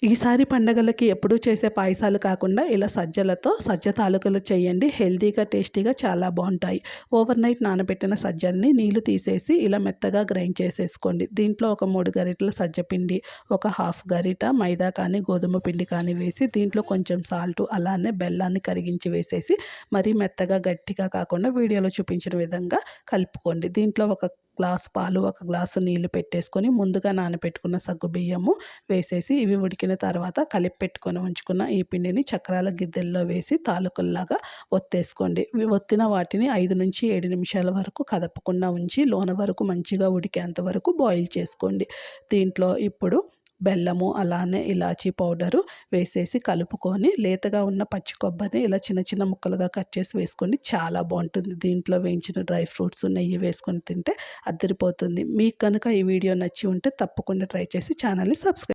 ఈసారి పండగలకి ఎప్పుడూ చేసే పాయసాలు కాకుండా ఇలా సజ్జ తాలూకులు చేయండి. హెల్తీగా, టేస్టీగా చాలా బావుంటాయి. ఓవర్‌నైట్ నానబెట్టిన సజ్జల్ని నీళ్లు తీసేసి ఇలా మెత్తగా గ్రైండ్ చేసేసుకోండి. దీంట్లో ఒక 3 గరిటెల సజ్జపిండి, ఒక హాఫ్ గరిట మైదా కానీ, గోధుమ పిండి కానీ వేసి దీంట్లో కొంచెం సాల్టు అలానే బెల్లాన్ని కరిగించి వేసేసి మరీ మెత్తగా గట్టిగా కాకుండా వీడియోలో చూపించిన విధంగా కలుపుకోండి. దీంట్లో ఒక గ్లాసు పాలు, ఒక గ్లాసు నీళ్లు పెట్టేసుకొని ముందుగా నానబెట్టుకున్న సగ్గుబియ్యము వేసేసి ఇవి ఉడికిన తర్వాత కలిపి పెట్టుకొని ఉంచుకున్న ఈ పిండిని చక్రాల గిద్దెల్లో వేసి తాలూకుల్లాగా ఒత్తేసుకోండి. ఇవి ఒత్తిన వాటిని 5-7 నిమిషాల వరకు కదపకుండా ఉంచి లోన వరకు మంచిగా ఉడికేంత వరకు బాయిల్ చేసుకోండి. దీంట్లో ఇప్పుడు బెల్లము అలానే ఇలాచీ పౌడరు వేసేసి కలుపుకొని లేతగా ఉన్న పచ్చి కొబ్బరిని ఇలా చిన్న చిన్న ముక్కలుగా కట్ చేసి వేసుకోండి. చాలా బాగుంటుంది. దీంట్లో వేయించిన డ్రై ఫ్రూట్స్, నెయ్యి వేసుకొని తింటే అదిరిపోతుంది. మీకు కనుక ఈ వీడియో నచ్చి ఉంటే తప్పకుండా ట్రై చేసి ఛానల్ని సబ్స్క్రైబ్